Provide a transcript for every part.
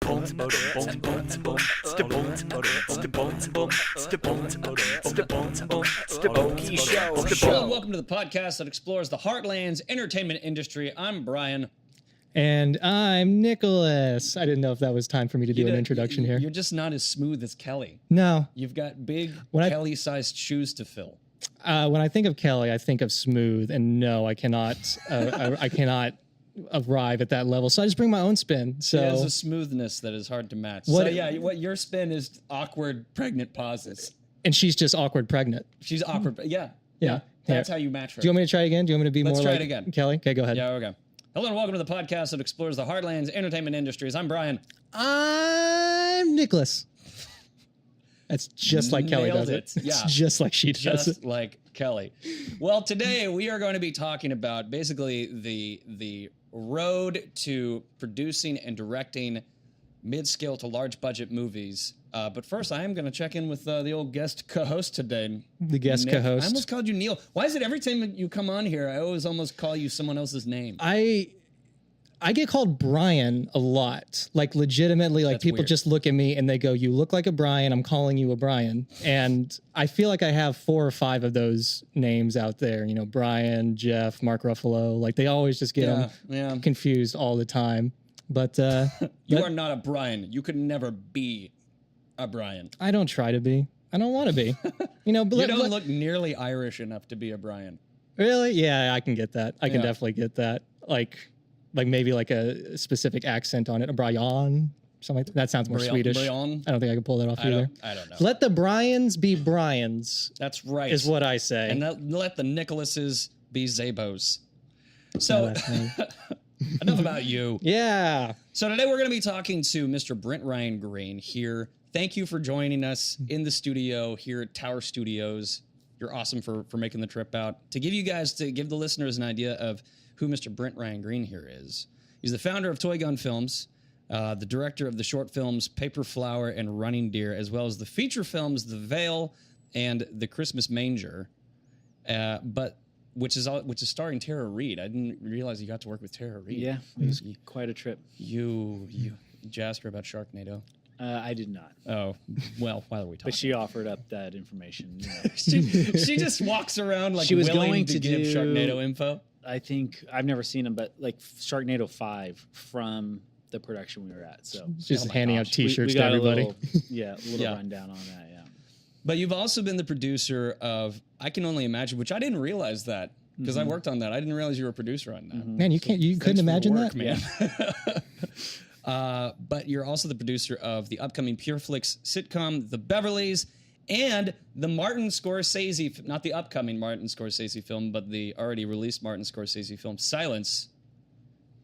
Okie Show. And welcome to the podcast that explores the heartland's entertainment industry. I'm Brian. And I'm Nicholas. I didn't know if that was time for me to do an introduction here. You're just not as smooth as Kelly. No. You've got big Kelly-sized shoes to fill. When I think of Kelly, I think of smooth, and no, I cannot. I cannot arrive at that level. So I just bring my own spin. So it has a smoothness that is hard to match. What your spin is awkward pregnant pauses. And she's just awkward pregnant. She's awkward. Yeah. That's how you match her. Do you want me to try again? Do you want me to be Let's more try like it again. Kelly? Okay, go ahead. Yeah, okay. Hello and welcome to the podcast that explores the heartland's entertainment industries. I'm Brian. I'm Nicholas. That's just like Kelly does it. Yeah. It's just like she does it. Just like Kelly. Well, today we are going to be talking about basically the road to producing and directing mid-scale to large budget movies. But first, I am going to check in with the old guest co-host today. The guest Nick. co-host. I almost called you Neil. Why is it every time you come on here, I always almost call you someone else's name? I get called Brian a lot. Like legitimately, like That's people weird. just look at me and they go, "You look like a Brian. I'm calling you a Brian." And I feel like I have 4 or 5 of those names out there. You know, Brian, Jeff, Mark Ruffalo. Like they always just get them confused all the time. But you are not a Brian. You could never be a Brian. I don't try to be. I don't want to be. You know, you don't look nearly Irish enough to be a Brian. Really? Yeah, I can get that. I can definitely get that. Like maybe like a specific accent on it. A Brian, something like that. That sounds more Swedish. Brian? I don't think I can pull that off either. I don't know. Let the Bryans be Bryans. That's right. Is what I say. And let the Nicholases be Zabos. So enough about you. Yeah. So today we're going to be talking to Mr. Brent Ryan Green here. Thank you for joining us in the studio here at Tower Studios. You're awesome for making the trip out. To give the listeners an idea of who Mr. Brent Ryan Green here is. He's the founder of Toy Gun Films, the director of the short films Paper Flower and Running Deer, as well as the feature films The Veil and The Christmas Manger, which is starring Tara Reid. I didn't realize you got to work with Tara Reid. Yeah, it was quite a trip. You asked her about Sharknado. I did not. Oh, well, why are we talking? But she offered up that information. You know. she just walks around like she was willing going to give Sharknado info. I think I've never seen them, but like Sharknado 5 from the production we were at. So just handing out T-shirts to everybody. A little rundown on that. Yeah. But you've also been the producer of I Can Only Imagine, which I didn't realize that because I worked on that. I didn't realize you were a producer on that. Man, you couldn't imagine work, that, man. But you're also the producer of the upcoming PureFlix sitcom, The Beverlys, and the Martin Scorsese, not the upcoming Martin Scorsese film, but the already released Martin Scorsese film, Silence.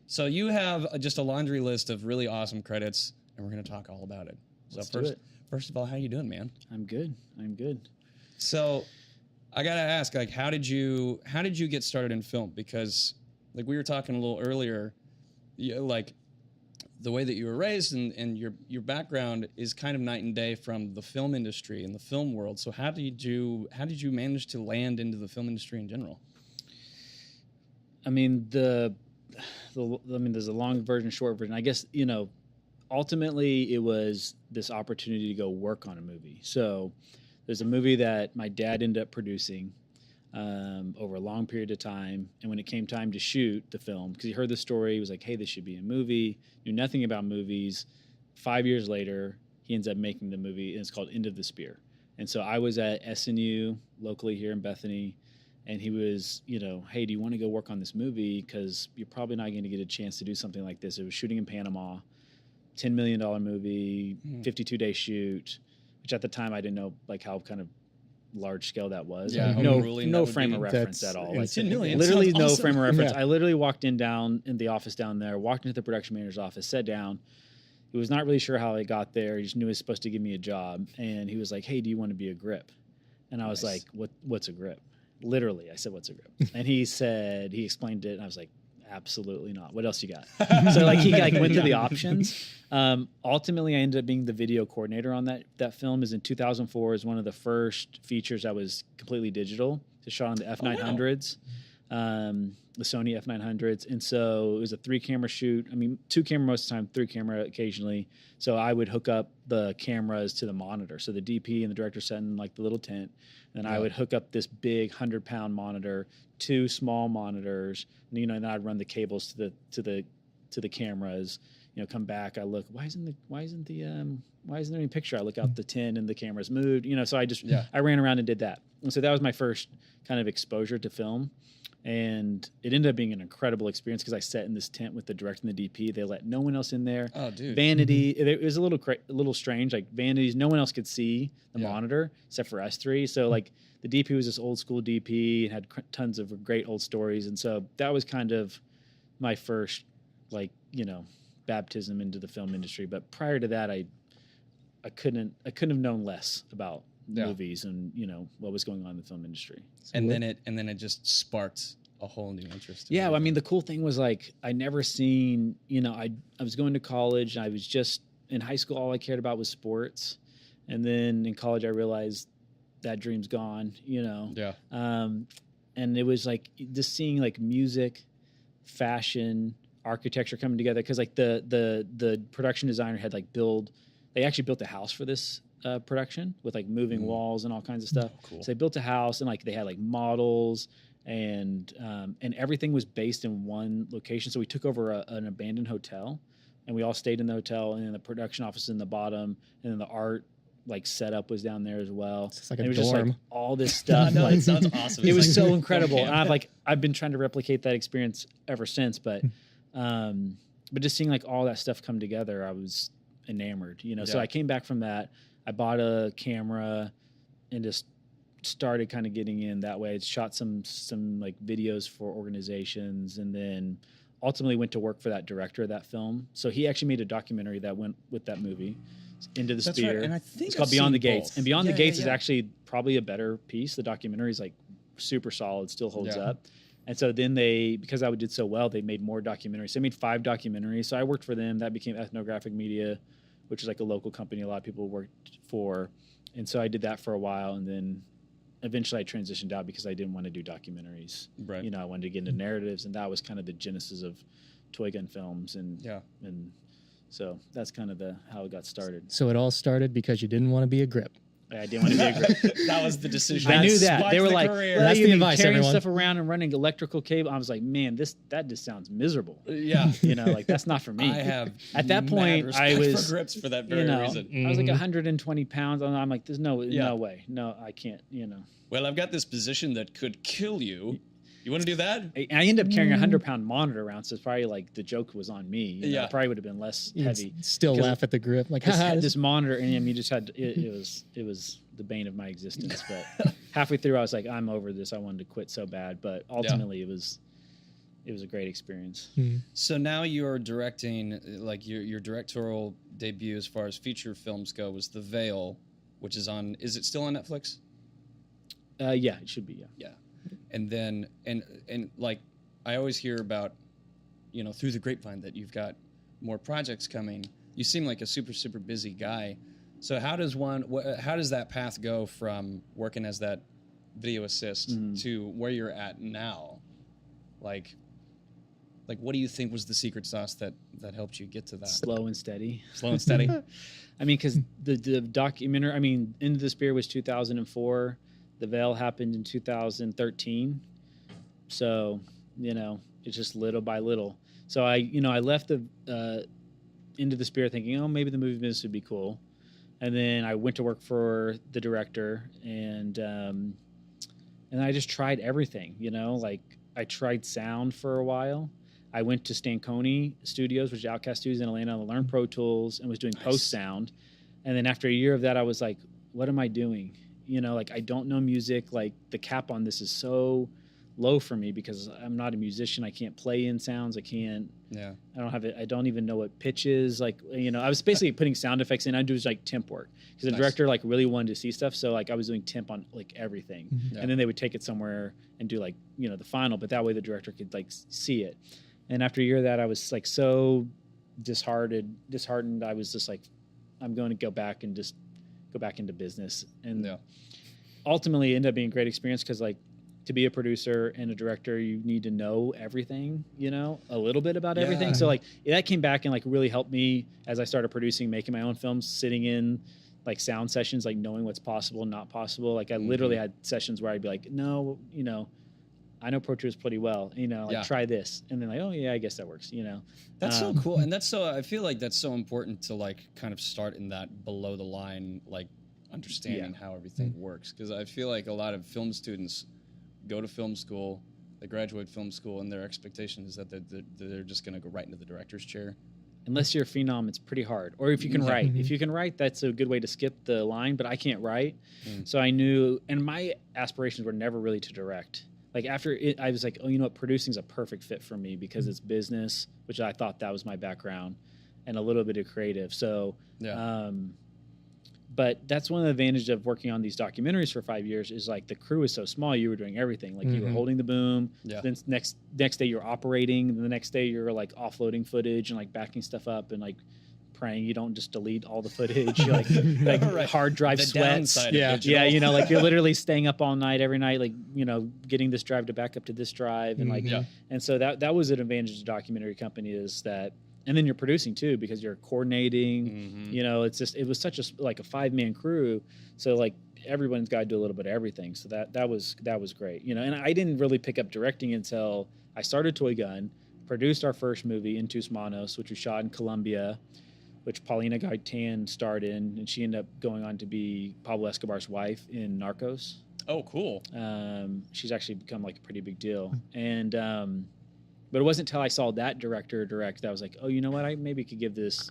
So you have just a laundry list of really awesome credits, and we're going to talk all about it. So first of all, how you doing, man? I'm good. So I got to ask, like, how did you get started in film? Because like we were talking a little earlier, like the way that you were raised and your background is kind of night and day from the film industry and the film world. So how did you manage to land into the film industry in general? I mean, there's a long version, short version. I guess, ultimately it was this opportunity to go work on a movie. So there's a movie that my dad ended up producing over a long period of time. And when it came time to shoot the film, because he heard the story, he was like, hey, this should be a movie, knew nothing about movies. 5 years later, he ends up making the movie, and it's called End of the Spear. And so I was at SNU locally here in Bethany, and he was, hey, do you want to go work on this movie? Because you're probably not going to get a chance to do something like this. It was shooting in Panama, $10 million movie, 52-day shoot, which at the time I didn't know like how kind of large scale that was. Yeah, no frame of reference at all. Like 10 million. Literally no awesome. frame of reference. Yeah. I literally walked in the office down there, walked into the production manager's office, sat down. He was not really sure how I got there. He just knew he was supposed to give me a job. And he was like, hey, do you want to be a grip? And I was like, what's a grip? Literally, I said, what's a grip? And he explained it. And I was like, absolutely not. What else you got? So like he like went through the options. Ultimately, I ended up being the video coordinator on that film. Is in 2004 is one of the first features that was completely digital. It's shot on the F900s. the Sony F900s. And so it was a 3-camera shoot. I mean, 2 camera most of the time, 3 camera occasionally. So I would hook up the cameras to the monitor. So the DP and the director sat in like the little tent. And I would hook up this big 100-pound monitor, 2 small monitors, and then I'd run the cables to the cameras. Come back. I look. Why isn't there any picture? I look out the tin and the camera's moved. So I ran around and did that. And so that was my first kind of exposure to film, and it ended up being an incredible experience because I sat in this tent with the director and the DP. They let no one else in there. Oh, dude. Vanity. It was a little strange. Like vanities, no one else could see the monitor except for us 3. So like the DP was this old school DP and had tons of great old stories, and so that was kind of my first baptism into the film industry. But prior to that, I couldn't have known less about movies and what was going on in the film industry. And then it just sparked a whole new interest. Yeah, well, I mean, the cool thing was like I never seen. I was going to college. I was just in high school. All I cared about was sports, and then in college I realized that dream's gone. Yeah. And it was like just seeing like music, fashion, architecture coming together, because like the production designer had they actually built a house for this production with like moving walls and all kinds of stuff. Oh, cool. So they built a house and like they had like models and everything was based in one location. So we took over an abandoned hotel and we all stayed in the hotel, and then the production office in the bottom, and then the art like setup was down there as well. It's like and a it was dorm. just like all this stuff. No, like, it sounds awesome. It was It's so like incredible. film And camp. I've been trying to replicate that experience ever since, but just seeing like all that stuff come together, I was enamored, So I came back from that. I bought a camera and just started kind of getting in that way. I shot some like videos for organizations, and then ultimately went to work for that director of that film. So he actually made a documentary that went with that movie, Into the That's Spear. right. And I think it's called I've Beyond seen the Gates. both. And Beyond the Gates is yeah. actually probably a better piece. The documentary is like super solid, still holds Yeah. up. And so then because I did so well, they made more documentaries. So they made 5 documentaries. So I worked for them. That became Ethnographic Media, which is like a local company a lot of people worked for. And so I did that for a while, and then eventually I transitioned out because I didn't want to do documentaries. Right. I wanted to get into narratives, and that was kind of the genesis of Toy Gun Films. And so that's kind of how it got started. So it all started because you didn't want to be a grip. I didn't want to be a grip. That was the decision. I knew that. Sparked They were the like, career. That's the advice, carrying everyone. stuff around and running electrical cable. I was like, man, that just sounds miserable. Yeah. Like that's not for me. I have At that mad point, I respect was for grips for that very reason. I was like 120 pounds. I'm like, there's no way. No, I can't, Well, I've got this position that could kill you. You want to do that? I ended up carrying a 100-pound monitor around, so it's probably like the joke was on me. Yeah. It probably would have been less You heavy. still laugh at the grip, like This monitor, and you just had it was the bane of my existence. But halfway through, I was like, I'm over this. I wanted to quit so bad, but ultimately, it was a great experience. So now you're directing, like your directorial debut as far as feature films go was The Veil, which is on. Is it still on Netflix? Yeah, it should be. Yeah. Yeah. And then and like I always hear about, through the grapevine that you've got more projects coming. You seem like a super busy guy. So how does that path go from working as that video assist to where you're at now? Like what do you think was the secret sauce that helped you get to that? Slow and steady. Slow and steady. I mean, because the documentary. I mean, Into the Spear was 2004. The Veil happened in 2013. So, it's just little by little. So I left the Into the Spear thinking, oh, maybe the movie business would be cool. And then I went to work for the director, and I just tried everything, like I tried sound for a while. I went to Stanconi Studios, which is Outcast Studios in Atlanta, to learn Pro Tools and was doing post sound. And then after a year of that, I was like, what am I doing? I don't know music. Like the cap on this is so low for me because I'm not a musician. I can't play in sounds. I can't. Yeah. I don't have it. I don't even know what pitch is. Like, I was basically putting sound effects in. I do like temp work because the director like really wanted to see stuff. So like I was doing temp on like everything, and then they would take it somewhere and do like the final. But that way the director could like see it. And after a year of that, I was like so disheartened. I was just like, I'm going to go back into business. And ultimately it ended up being a great experience because like to be a producer and a director, you need to know everything, a little bit about everything. So like that came back and like really helped me as I started producing, making my own films, sitting in like sound sessions, like knowing what's possible, not possible. Like I literally had sessions where I'd be like, no, I know Pro Tools pretty well, try this. And then like, oh yeah, I guess that works, That's so cool. And I feel like that's so important to like kind of start in that below the line, like understanding how everything works. Cause I feel like a lot of film students go to film school, they graduate film school, and their expectation is that they're just going to go right into the director's chair. Unless you're a phenom, it's pretty hard. Or if you can write. If you can write, that's a good way to skip the line, but I can't write. So I knew, and my aspirations were never really to direct. Like after it, I was like, oh, you know what, producing's a perfect fit for me because it's business, which I thought that was my background, and a little bit of creative. So, but that's one of the advantages of working on these documentaries for 5 years is like the crew is so small, you were doing everything. Like you were holding the boom, then next day you're operating, and the next day you're like offloading footage and like backing stuff up and like praying you don't just delete all the footage. You're like hard drive the sweats. Yeah, like you're literally staying up all night every night, like getting this drive to back up to this drive, and and so that was an advantage of documentary company is that. And then you're producing too because you're coordinating. It's just it was such a 5-man crew, so like everyone's got to do a little bit of everything. So that was great. And I didn't really pick up directing until I started Toy Gun, produced our first movie, Intus Manos, which was shot in Colombia, which Paulina Gaitán starred in, and she ended up going on to be Pablo Escobar's wife in Narcos. Oh, cool. She's actually become like a pretty big deal, and. But it wasn't until I saw that director direct that I was like, oh, you know what? I maybe could give this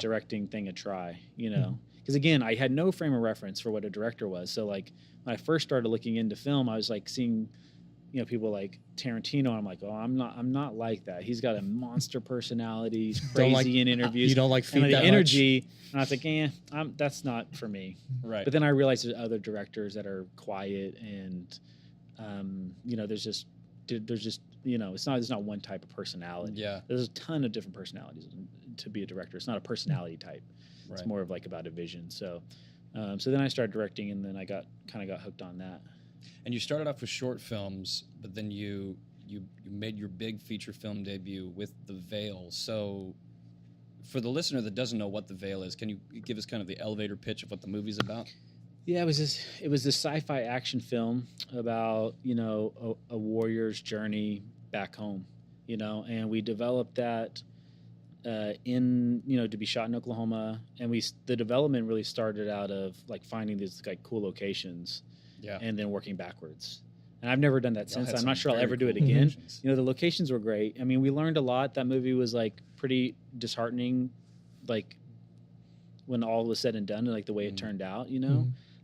directing thing a try, Because again, I had no frame of reference for what a director was. So like when I first started looking into film, I was like seeing, people like Tarantino, and I'm like, oh, I'm not like that. He's got a monster personality. He's crazy in interviews. You don't like feed and that the energy. And I was like, that's not for me. Right. But then I realized there's other directors that are quiet and, there's just it's not one type of personality. Yeah. There's a ton of different personalities to be a director. It's not a personality type. It's more of like about a vision. So, so then I started directing, and then I got hooked on that. And you started off with short films, but then you made your big feature film debut with The Veil. So for the listener that doesn't know what The Veil is, can you give us kind of the elevator pitch of what the movie's about? Yeah, it was this sci-fi action film about, a warrior's journey back home, and we developed that to be shot in Oklahoma, and the development really started out of like finding these like cool locations and then working backwards. And I've never done that since. I'm not sure I'll ever do it again. The locations were great. I mean, we learned a lot. That movie was like pretty disheartening, like when all was said and done, like the way it turned out,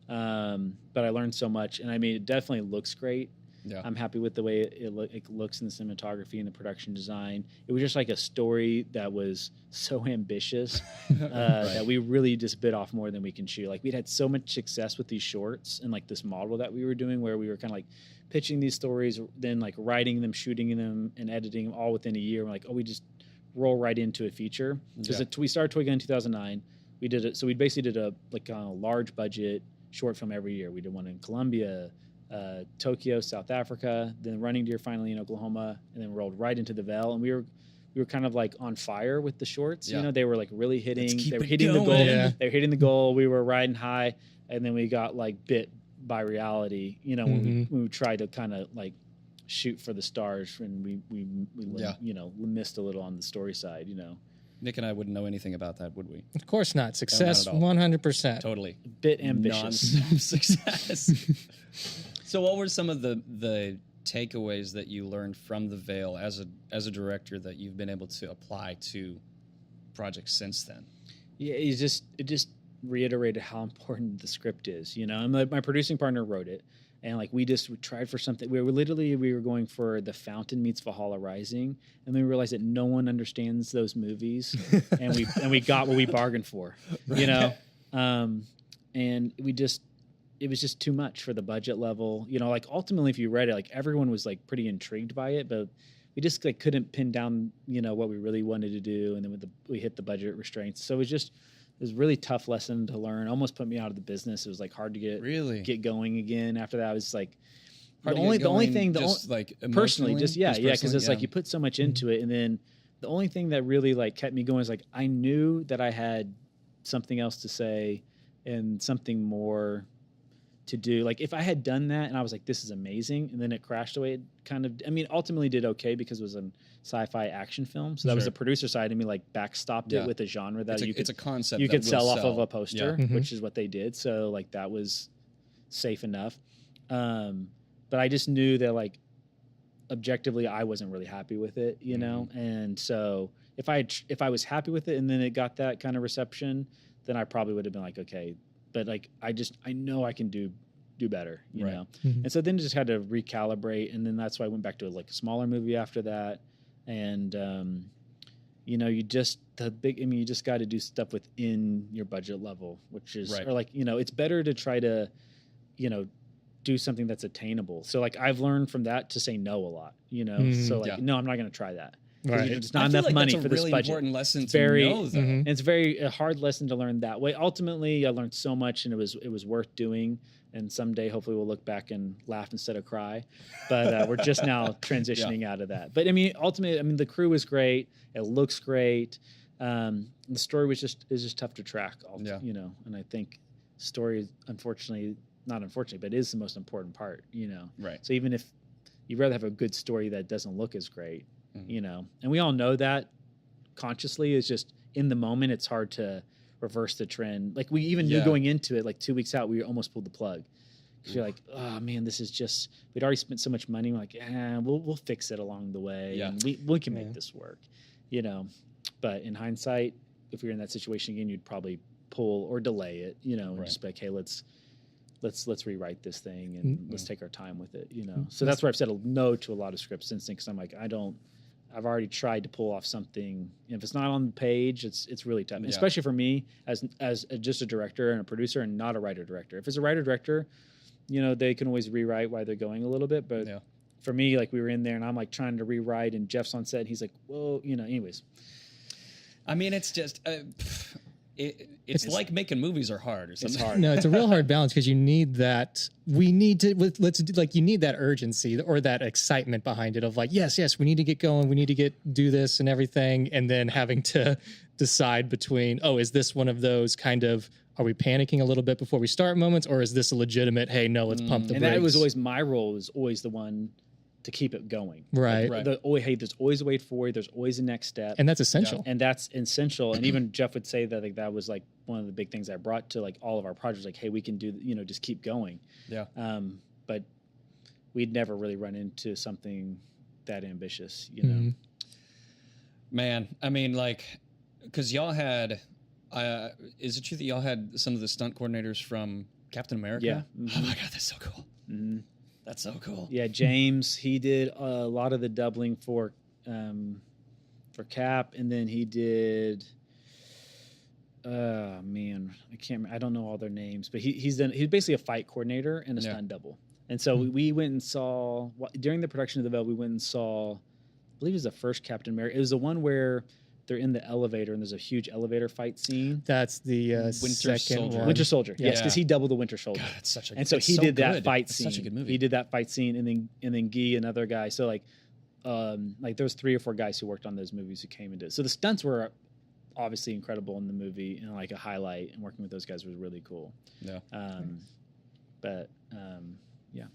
but I learned so much, and I mean, it definitely looks great. Yeah. I'm happy with the way it looks in the cinematography and the production design. It was just like a story that was so ambitious that we really just bit off more than we can chew. Like we'd had so much success with these shorts and like this model that we were doing where we were kind of like pitching these stories, then like writing them, shooting them, and editing them all within a year. We're like, oh, we just roll right into a feature. Because we started Toy Gun in 2009. We did it. So we basically did a large budget short film every year. We did one in Colombia, Tokyo, South Africa, then Running Deer finally in Oklahoma, and then rolled right into The Veil. And we were kind of like on fire with the shorts. They were like really hitting. They were hitting the goal. Yeah. They were hitting the goal. We were riding high, and then we got like bit by reality. When we tried to kind of like shoot for the stars, and we missed a little on the story side. Nick and I wouldn't know anything about that, would we? Of course not. Success, 100%. Totally. A bit ambitious. Success. So what were some of the takeaways that you learned from The Veil as a director that you've been able to apply to projects since then? Yeah, it just reiterated how important the script is. And my producing partner wrote it. And like we tried for something. We were going for The Fountain meets Valhalla Rising, and then we realized that no one understands those movies, and we got what we bargained for, and it was just too much for the budget level. Like ultimately, if you read it, like everyone was like pretty intrigued by it, but we just like couldn't pin down what we really wanted to do, and then we hit the budget restraints. So it was a really tough lesson to learn. Almost put me out of the business. It was like hard to get going again. After that, I was like, Hard the to get only going, thing, just like personally, emotionally? just because it's personally? like you put so much into it, and then the only thing that really like kept me going is like I knew that I had something else to say and something more to do. Like if I had done that and I was like, this is amazing, and then it crashed away, it kind of, I mean, ultimately did okay because it was a sci-fi action film. So that was the producer side of me, like backstopped it with a genre that it's a concept you that could will sell off of a poster, Yeah. which is what they did. So like that was safe enough. But I just knew that like objectively I wasn't really happy with it, you know? And so if I was happy with it and then it got that kind of reception, then I probably would have been like, okay, but like I know I can do better, you know. And so then just had to recalibrate, and then that's why I went back to like a smaller movie after that. And you know, you just got to do stuff within your budget level, which is or like, you know, it's better to try to, you know, do something that's attainable. So like I've learned from that to say no a lot, you know. So like no, I'm not going to try that. Right. It's not enough money for this budget. That's a really important lesson it's very, to know, though. And it's a hard lesson to learn that way. Ultimately, I learned so much, and it was worth doing. And someday, hopefully, we'll look back and laugh instead of cry. But we're just now transitioning out of that. But I mean, ultimately, I mean, the crew is great. It looks great. The story is just tough to track. You know, and I think story, not unfortunately, but it is the most important part. You know, right. So even if you'd rather have a good story that doesn't look as great. You know, and we all know that consciously. Is just in the moment, it's hard to reverse the trend. Like we even knew going into it, like 2 weeks out, we almost pulled the plug. Because you're like, oh man, this is just, we'd already spent so much money. We're like, we'll fix it along the way. And we can make this work, you know. But in hindsight, if we were in that situation again, you'd probably pull or delay it, you know, and just be like, hey, let's rewrite this thing and let's take our time with it, you know. So that's where I've said no to a lot of scripts since, because I'm like, I've already tried to pull off something. If it's not on the page, it's really tough, especially for me as just a director and a producer and not a writer-director. If it's a writer-director, you know, they can always rewrite while they're going a little bit. But for me, like we were in there and I'm like trying to rewrite and Jeff's on set and he's like, whoa, you know, anyways. I mean, it's just... It's like making movies are hard or something. It's hard. No, it's a real hard balance because you need that. You need that urgency or that excitement behind it of like, yes, we need to get going. We need to do this and everything. And then having to decide between, is this one of those kind of, are we panicking a little bit before we start moments? Or is this a legitimate, hey, no, let's pump the brakes. And that was always my role, was always the one to keep it going. Right. Like, there's always a way forward. There's always a next step. And that's essential. And that's essential. And even Jeff would say that like that was like one of the big things I brought to like all of our projects. Like, hey, we can do, you know, just keep going. Yeah. But we'd never really run into something that ambitious, you know. Man, I mean, like, because y'all had, is it true that y'all had some of the stunt coordinators from Captain America? Yeah. Oh my God, that's so cool. That's so cool. Yeah, James, he did a lot of the doubling for Cap, and then he did. Man, I don't know all their names, but he's basically a fight coordinator and a stunt double. And so we went and saw during the production of the Bell. We went and saw, I believe it was the first Captain America. It was the one where they're in the elevator and there's a huge elevator fight scene. That's the Winter second one. Winter Soldier. Yes, because he doubled the Winter Soldier. God, it's such a. And so he did that fight scene. Such a good movie. He did that fight scene, and then Guy, another guy. So like there was 3 or 4 guys who worked on those movies who came and did. So the stunts were obviously incredible in the movie and like a highlight. And working with those guys was really cool. Yeah. Yeah.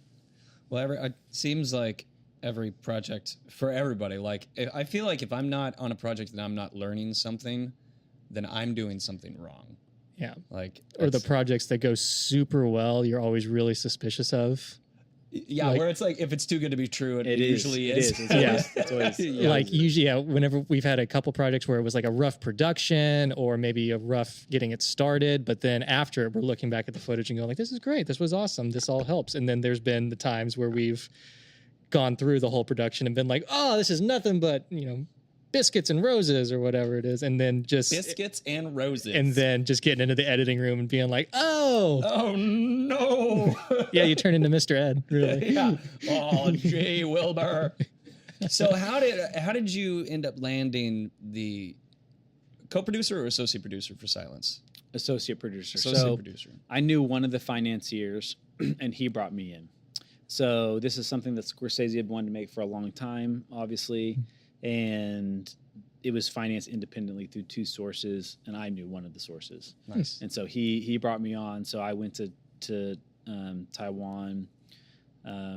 Well, it seems like every project for everybody. Like, I feel like if I'm not on a project and I'm not learning something, then I'm doing something wrong. Yeah. Like, or the projects that go super well, you're always really suspicious of. Yeah, like, where it's like if it's too good to be true, it usually is. It's always like usually, whenever we've had a couple projects where it was like a rough production or maybe a rough getting it started, but then after we're looking back at the footage and going like, this is great, this was awesome, this all helps. And then there's been the times where we've gone through the whole production and been like, oh, this is nothing but, you know, biscuits and roses or whatever it is, and then just biscuits and roses, and then just getting into the editing room and being like, oh no, yeah, you turn into Mr. Ed, really. Yeah. Oh, Jay Wilbur. So how did you end up landing the co-producer or associate producer for Silence? Associate producer. Associate producer. I knew one of the financiers, and he brought me in. So this is something that Scorsese had wanted to make for a long time, obviously, and it was financed independently through two sources, and I knew one of the sources. Nice. And so he brought me on. So I went to Taiwan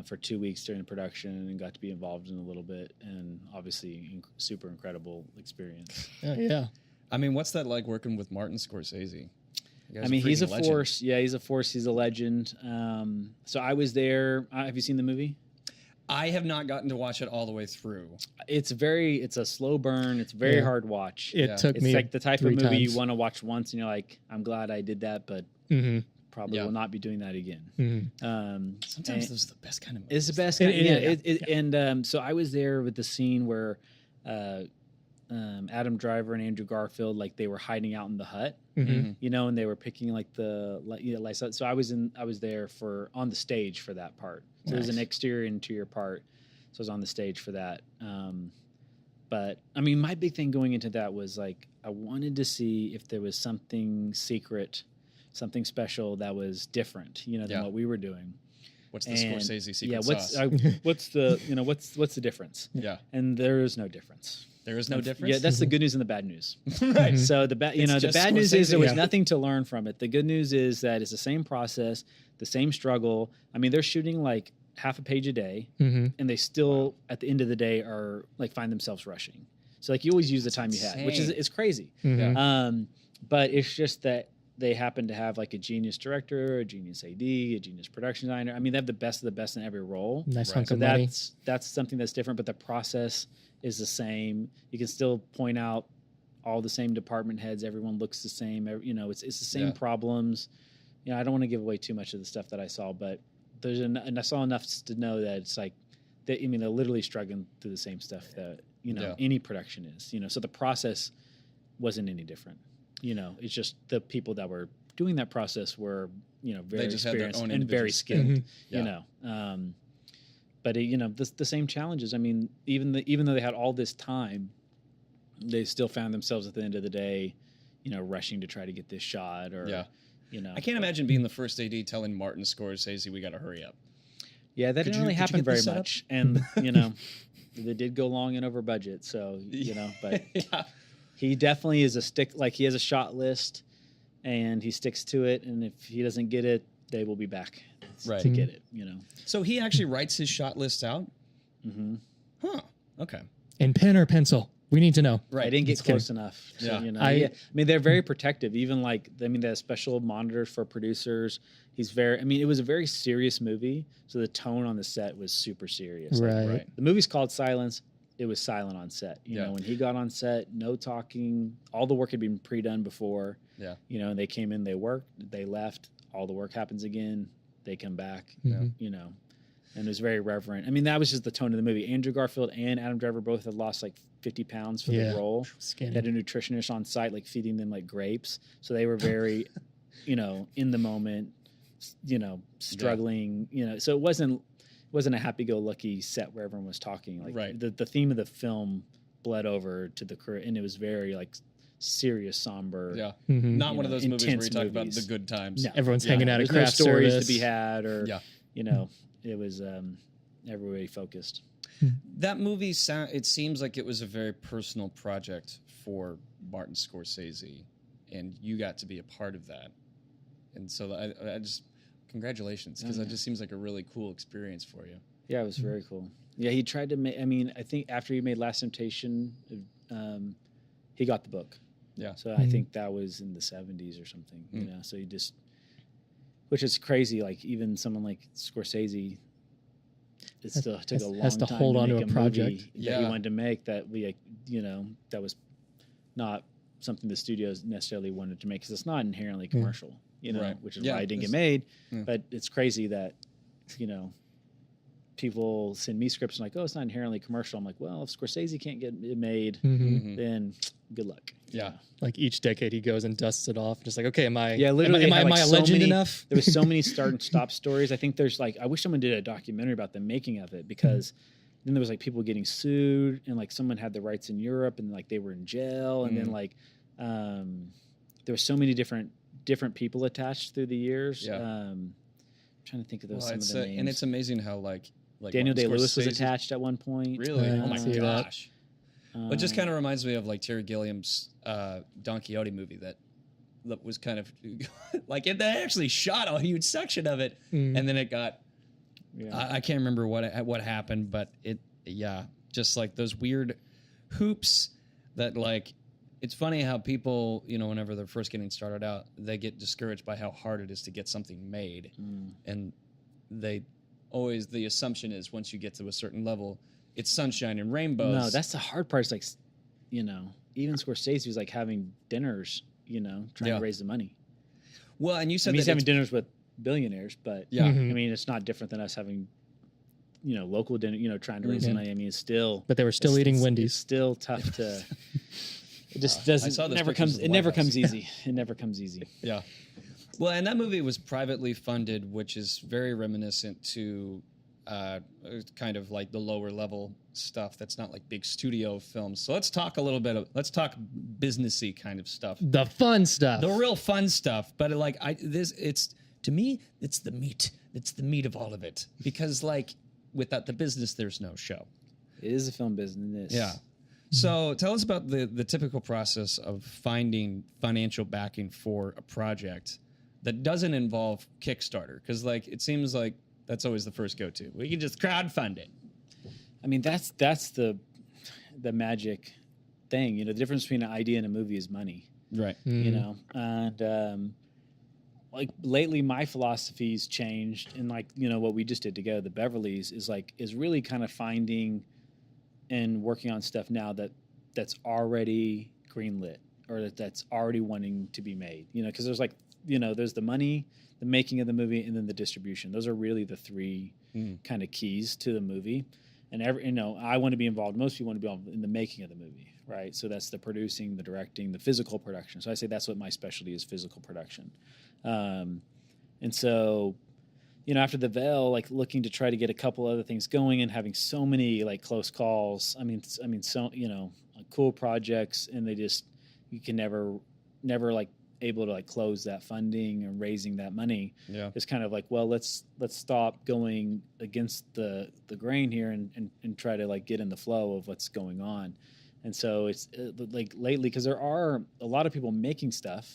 for 2 weeks during the production and got to be involved in a little bit, and obviously super incredible experience. Yeah. I mean, what's that like working with Martin Scorsese? I mean, he's a legend. force. Yeah, he's a force. He's a legend. So I was there. Have you seen the movie? I have not gotten to watch it all the way through. It's a slow burn. It's a very hard watch. It took me It's like the type of 3 movie times. you want to watch once and you're like, I'm glad I did that, but probably will not be doing that again. Sometimes those are the best kind of movies. It's the best. And so I was there with the scene where Adam Driver and Andrew Garfield, like they were hiding out in the hut, you know, and they were picking like so I was there on the stage for that part. So it was an exterior interior part. So I was on the stage for that. But I mean, my big thing going into that was like, I wanted to see if there was something secret, something special that was different, you know, than what we were doing. What's the Scorsese secret sauce? sauce? What's the difference? Yeah. And there is no difference. There is no difference? Yeah, that's the good news and the bad news. Right. So the bad news is there was Scorsese. nothing to learn from it. The good news is that it's the same process, the same struggle. I mean, they're shooting like half a page a day, and they still at the end of the day are like find themselves rushing. So like you always use the time you have, which is it's crazy. But it's just that they happen to have like a genius director, a genius AD, a genius production designer. I mean, they have the best of the best in every role. Nice hunk So of money. that's something that's different, but the process is the same. You can still point out all the same department heads. Everyone looks the same. You know, it's the same problems. You know, I don't want to give away too much of the stuff that I saw, but and I saw enough to know that it's like, they're literally struggling through the same stuff that, you know, any production is, you know, so the process wasn't any different. You know, it's just the people that were doing that process were, you know, very experienced and very skilled, you know. But you know, the same challenges. I mean, even though they had all this time, they still found themselves at the end of the day, you know, rushing to try to get this shot or, you know. I can't imagine being the first AD telling Martin Scorsese, we got to hurry up. Yeah, that didn't really happen very much. And, you know, they did go long and over budget. So, you know, but he definitely is he has a shot list and he sticks to it. And if he doesn't get it, they will be back to get it, you know. So he actually writes his shot list out? Huh. Okay. In pen or pencil? We need to know. Right. I didn't get close enough. To, you know, I mean, they're very protective. Even they have special monitors for producers. It was a very serious movie. So the tone on the set was super serious. Right. The movie's called Silence. It was silent on set. You know, when he got on set, no talking. All the work had been pre-done before. Yeah. You know, and they came in, they worked, they left. All the work happens again. They come back. You know, and it was very reverent. I mean, that was just the tone of the movie. Andrew Garfield and Adam Driver both had lost like 50 pounds for the role. They had a nutritionist on site, like feeding them like grapes. So they were very, you know, in the moment, you know, struggling, you know, so it wasn't a happy-go-lucky set where everyone was talking. Like the theme of the film bled over to the career, and it was very like serious, somber. Yeah. Not one of those movies where you talk about the good times. No. Everyone's hanging out at There's craft no stories service to be had or, you know, it was everybody focused. That movie, it seems like it was a very personal project for Martin Scorsese, and you got to be a part of that. And so I just, congratulations, because that just seems like a really cool experience for you. Yeah, it was very cool. Yeah, he tried to make, I mean, I think after he made Last Temptation, he got the book. Yeah. So I think that was in the 70s or something, you know, so he just, which is crazy, like even someone like Scorsese, it still took a long time to hold on to a project that he wanted to make that you know, that was not something the studios necessarily wanted to make because it's not inherently commercial, you know, which is why it didn't get made. But it's crazy that, you know, people send me scripts and like, oh, it's not inherently commercial. I'm like, well, if Scorsese can't get it made, then good luck. Yeah. Like each decade he goes and dusts it off. Just like, okay, am I a legend enough? There was so many start and stop stories. I think there's like, I wish someone did a documentary about the making of it because then there was like people getting sued and like someone had the rights in Europe and like they were in jail. And then like, there were so many different people attached through the years. Yeah. trying to think of those Well, some of the names. and it's amazing how like Daniel Martin Day-Lewis was Scorsese- attached at one point. Really? Yeah, Oh my I see that. gosh! It just kind of reminds me of like Terry Gilliam's Don Quixote movie that was kind of like they actually shot a huge section of it, and then it got. Yeah. I can't remember what happened, but just like those weird hoops that like. It's funny how people, whenever they're first getting started out, they get discouraged by how hard it is to get something made, and the assumption is once you get to a certain level, it's sunshine and rainbows. No, that's the hard part. It's like, even Scorsese was like having dinners, trying to raise the money. Well, and you said he's having dinners with billionaires, but yeah, I mean, it's not different than us having, local dinner, trying to raise the money. I mean, it's still. But they were still eating Wendy's. It's still tough to. It just doesn't. Never comes. It never comes easy. It never comes easy. Yeah. Well, and that movie was privately funded, which is very reminiscent to kind of like the lower level stuff that's not like big studio films. So let's talk businessy kind of stuff. The fun stuff. The real fun stuff. But like to me, it's the meat. It's the meat of all of it. Because like without the business, there's no show. It is a film business. Yeah. So tell us about the typical process of finding financial backing for a project that doesn't involve Kickstarter. Because like it seems like that's always the first go-to. We can just crowdfund it. I mean, that's the magic thing. The difference between an idea and a movie is money. Right. And like lately my philosophy's changed, and like, what we just did together, the Beverlys, is really kind of finding and working on stuff now that's already greenlit or that's already wanting to be made. Because there's like, there's the money, the making of the movie, and then the distribution. Those are really the three kind of keys to the movie. And I want to be involved. Most people want to be involved in the making of the movie, right? So that's the producing, the directing, the physical production. So I say that's what my specialty is: physical production. And so, after the Veil, like looking to try to get a couple other things going and having so many like close calls. I mean, so like cool projects, and you can never like able to like close that funding and raising that money. Yeah, it's kind of like, well, let's stop going against the grain here and try to like get in the flow of what's going on. And so it's like lately, because there are a lot of people making stuff.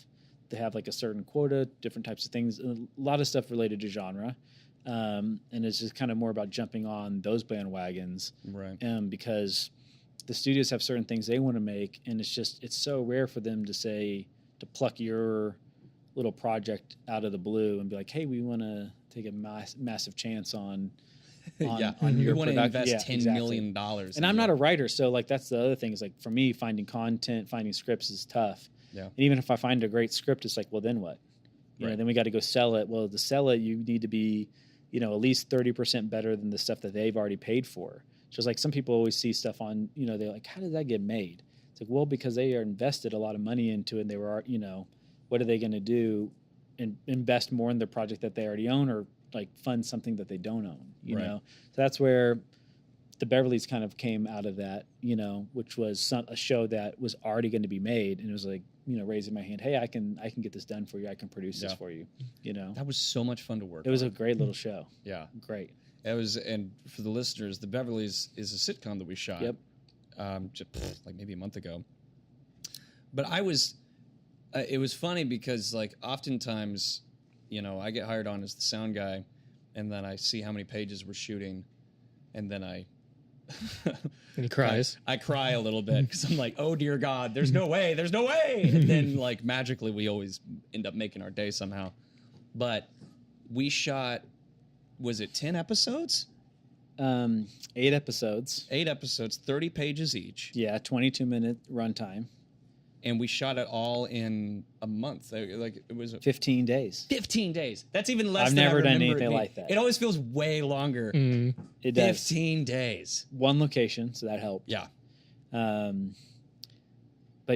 They have like a certain quota, different types of things, a lot of stuff related to genre. And it's just kind of more about jumping on those bandwagons. Right. Because the studios have certain things they want to make, and it's so rare for them to pluck your little project out of the blue and be like, hey, we want to take a massive chance on your want to invest $10 exactly. million. And I'm not a writer, so like that's the other thing is like for me, finding content, finding scripts is tough. Yeah. And even if I find a great script, it's like, well, then what? Then we got to go sell it. Well, to sell it, you need to be, at least 30% better than the stuff that they've already paid for. Just like some people always see stuff on, they're like, how did that get made? It's like, well, because they are invested a lot of money into it. And they were, what are they going to do? And invest more in the project that they already own, or like fund something that they don't own, you know? So that's where the Beverlys kind of came out of that, which was a show that was already going to be made. And it was like, raising my hand, hey, I can get this done for you. I can produce this for you, That was so much fun to work on. It was a great little show. Yeah. Great. It was, and for the listeners, the Beverlys is a sitcom that we shot. Yep. Just like maybe a month ago. But it was funny because like oftentimes, I get hired on as the sound guy, and then I see how many pages we're shooting, and then and he cries. I cry a little bit because I'm like, oh dear God, there's no way. And then like magically we always end up making our day somehow. But we shot, was it 10 episodes? 8 episodes. 8 episodes, 30 pages each. Yeah, 22-minute runtime. And we shot it all in a month. Like it was 15 days. 15 days. That's even less. I've than never I done remember anything like that. It always feels way longer. It does. 15 days. One location, so that helped. Yeah. But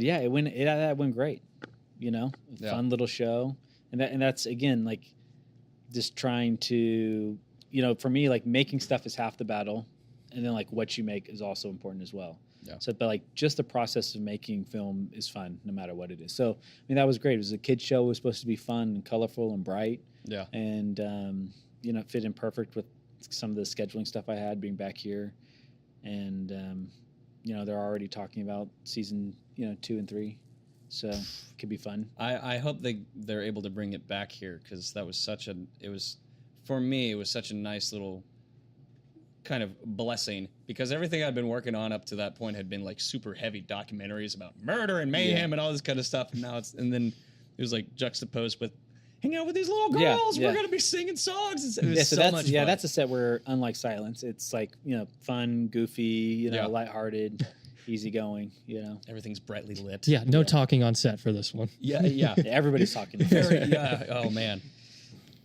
yeah, that went great. Fun little show, and that's again like just trying to for me, like making stuff is half the battle, and then like what you make is also important as well. Yeah. So, but like just the process of making film is fun no matter what it is. So, I mean, that was great. It was a kid's show. It was supposed to be fun and colorful and bright. Yeah. And it fit in perfect with some of the scheduling stuff I had being back here. And, they're already talking about season, 2 and 3. So it could be fun. I hope they're able to bring it back here, because that was for me, it was such a nice little kind of blessing, because everything I'd been working on up to that point had been like super heavy documentaries about murder and mayhem and all this kind of stuff. And then it was like juxtaposed with hang out with these little girls. We're going to be singing songs. It was so much fun. That's a set where, unlike Silence, it's like, fun, goofy, lighthearted, easygoing, Everything's brightly lit. Yeah, no talking on set for this one. Yeah. Everybody's talking. Yeah. Oh, man.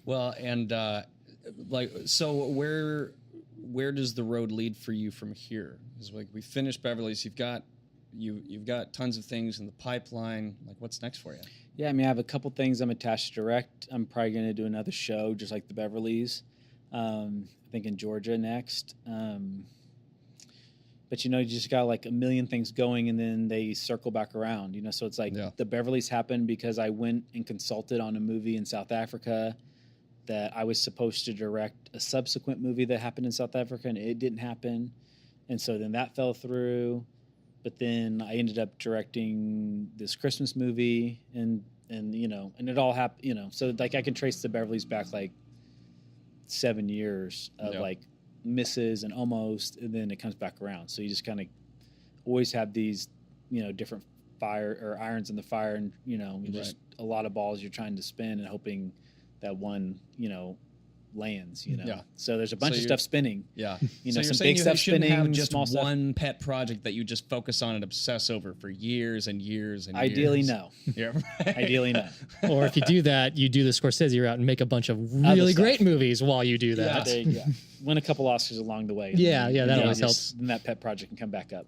Well, and so where does the road lead for you from here? Because like we finished Beverly's, you've got tons of things in the pipeline. Like, what's next for you? Yeah, I mean, I have a couple things I'm attached to direct. I'm probably going to do another show just like the Beverly's. I think in Georgia next. But you just got like a million things going, and then they circle back around. So it's like the Beverly's happened because I went and consulted on a movie in South Africa that I was supposed to direct a subsequent movie that happened in South Africa, and it didn't happen. And so then that fell through. But then I ended up directing this Christmas movie, and it all happened, so like I can trace the Beverly's back like 7 years of like misses and almost, and then it comes back around. So you just kind of always have these, different fire or irons in the fire, and, just a lot of balls you're trying to spin and hoping that one, lands, Yeah. So there's a bunch of stuff spinning. Yeah. So some big stuff spinning, have just small one pet project that you just focus on and obsess over for years and years and years. Ideally, no. Yeah. Ideally, no. Or if you do that, you do the Scorsese route and make a bunch of really great movies while you do that. Yeah, there you go. Win a couple Oscars along the way. Yeah, that always helps. Then that pet project can come back up.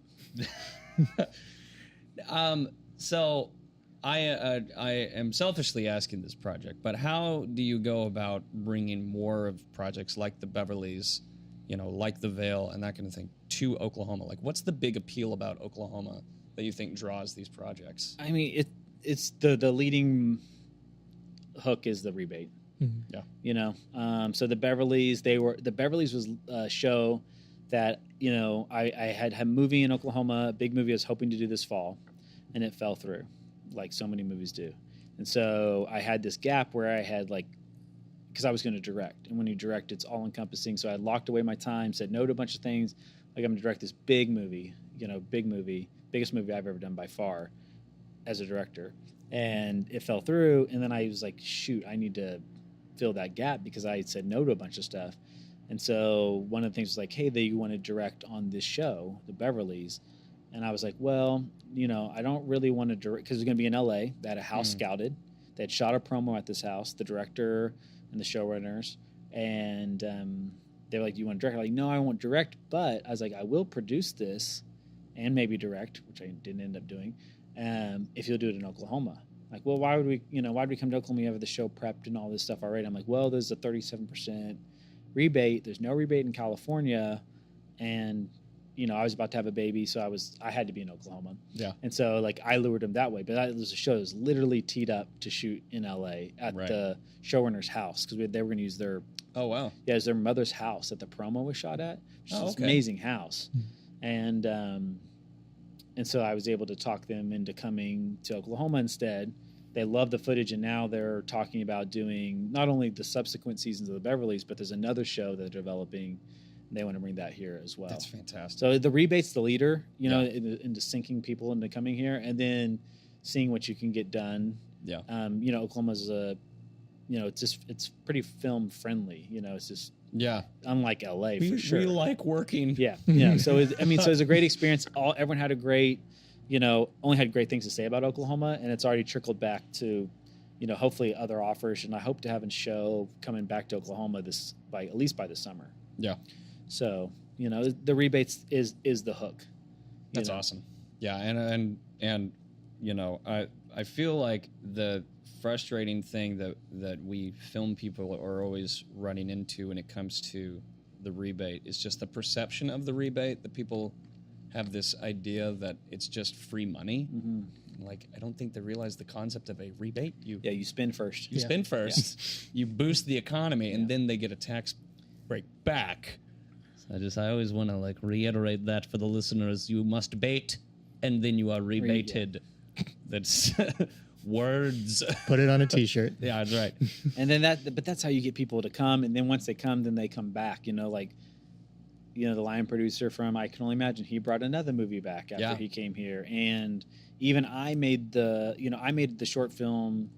So I am selfishly asking this project, but how do you go about bringing more of projects like the Beverly's, like the Vale and that kind of thing to Oklahoma? Like, what's the big appeal about Oklahoma that you think draws these projects? I mean, it's the leading hook is the rebate. Mm-hmm. Yeah. So the Beverly's was a show that, I had a movie in Oklahoma, a big movie I was hoping to do this fall, and it fell through, like so many movies do. And so I had this gap where I had because I was going to direct, and when you direct, it's all encompassing. So I locked away my time, said no to a bunch of things. Like, I'm going to direct this big movie, biggest movie I've ever done by far as a director. And it fell through. And then I was like, shoot, I need to fill that gap because I had said no to a bunch of stuff. And so one of the things was like, hey, they want to direct on this show, the Beverly's. And I was like, well, I don't really want to direct because it's going to be in LA. They had a house scouted. They had shot a promo at this house, the director and the showrunners. And they were like, do you want to direct? I'm like, no, I won't direct. But I was like, I will produce this and maybe direct, which I didn't end up doing, if you'll do it in Oklahoma. Like, well, why would we come to Oklahoma? We have the show prepped and all this stuff already. I'm like, well, there's a 37% rebate. There's no rebate in California. And I was about to have a baby, so I had to be in Oklahoma. Yeah. And so, I lured him that way. But that was a show that was literally teed up to shoot in L.A. at the showrunner's house because they were going to use their... Oh, wow. Yeah, it was their mother's house that the promo was shot at, which is an amazing house. And so I was able to talk them into coming to Oklahoma instead. They love the footage, and now they're talking about doing not only the subsequent seasons of the Beverly's, but there's another show that they're developing. They want to bring that here as well. That's fantastic. So the rebate's the leader, into sinking people into coming here, and then seeing what you can get done. Yeah. Oklahoma's it's pretty film friendly. It's just unlike LA for sure. We like working. Yeah. So it's a great experience. Everyone had a great, only had great things to say about Oklahoma, and it's already trickled back to, hopefully other offers, and I hope to have a show coming back to Oklahoma at least by the summer. Yeah. So, the rebates is the hook. That's awesome. Yeah. And I feel like the frustrating thing that we film people are always running into when it comes to the rebate is just the perception of the rebate, that people have this idea that it's just free money. Mm-hmm. like, I don't think they realize the concept of a rebate. You spend first. You spend first. You boost the economy, and then they get a tax break back. So I always want to like reiterate that for the listeners. You must bait, and then you are rebated. That's words. Put it on a T-shirt. Yeah, that's right. And then but that's how you get people to come. And then once they come, then they come back. Like, the line producer from I Can Only Imagine, he brought another movie back after he came here. And even I made the short film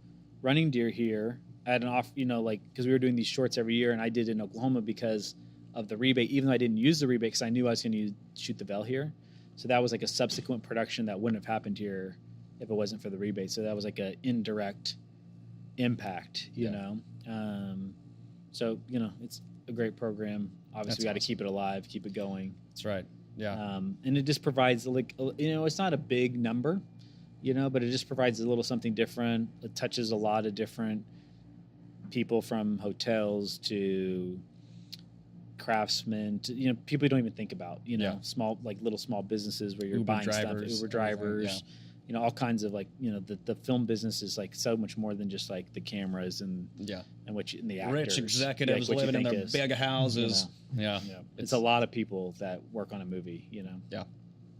Running Deer here at an off, because we were doing these shorts every year, and I did it in Oklahoma because of the rebate, even though I didn't use the rebate because I knew I was going to shoot the Vel here. So that was like a subsequent production that wouldn't have happened here if it wasn't for the rebate. So that was like an indirect impact, you know. So, it's a great program. Obviously, we got to keep it alive, keep it going. That's right. Yeah. And it just provides, like, it's not a big number, but it just provides a little something different. It touches a lot of different people, from hotels to craftsmen to, people you don't even think about, small, like little small businesces where you're Uber buying drivers, stuff, Uber drivers, all kinds of, like, the film business is like so much more than just like the cameras and what and the actors. Rich executives living in their big houses. It's a lot of people that work on a movie, Yeah.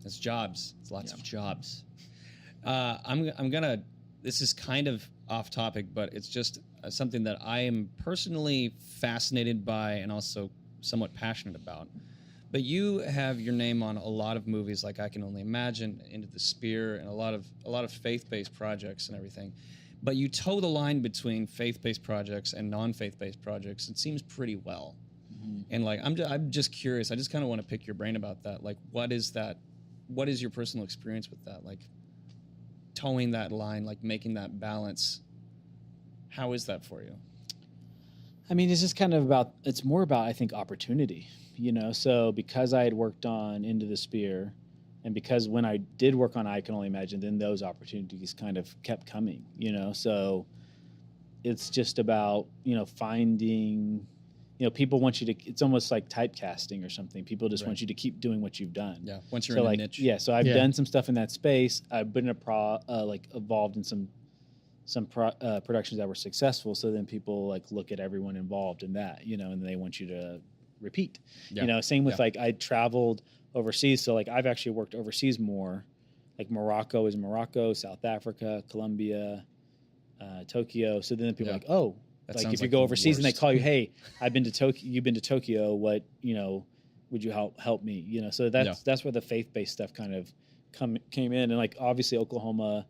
It's jobs. It's lots of jobs. I'm gonna, this is kind of off topic, but it's just something that I am personally fascinated by and also somewhat passionate about. But you have your name on a lot of movies, like I Can Only Imagine, Into the Spear, and a lot of faith-based projects and everything. But you toe the line between faith-based projects and non-faith-based projects. It seems pretty well. Mm-hmm. And like I'm just curious. I just kind of want to pick your brain about that. Like, what is that? What is your personal experience with that? Like, towing that line, like making that balance. How is that for you? I mean, it's just kind of it's more about, I think, opportunity, so because I had worked on Into the Spear, and because when I did work on I Can Only Imagine, then those opportunities kind of kept coming, so it's just about, finding, people want you to, it's almost like typecasting or something. People just want you to keep doing what you've done. Yeah. Once you're in a niche. Yeah. So I've done some stuff in that space. I've been involved in some productions that were successful. So then people like look at everyone involved in that, and they want you to repeat, same with like I traveled overseas. So like I've actually worked overseas more, like Morocco is Morocco, South Africa, Colombia, Tokyo. So then people are like, oh, that like if you go overseas and they call you, hey, I've been to Tokyo, you've been to Tokyo, what, would you help me? So that's where the faith-based stuff kind of came in. And like, obviously Oklahoma,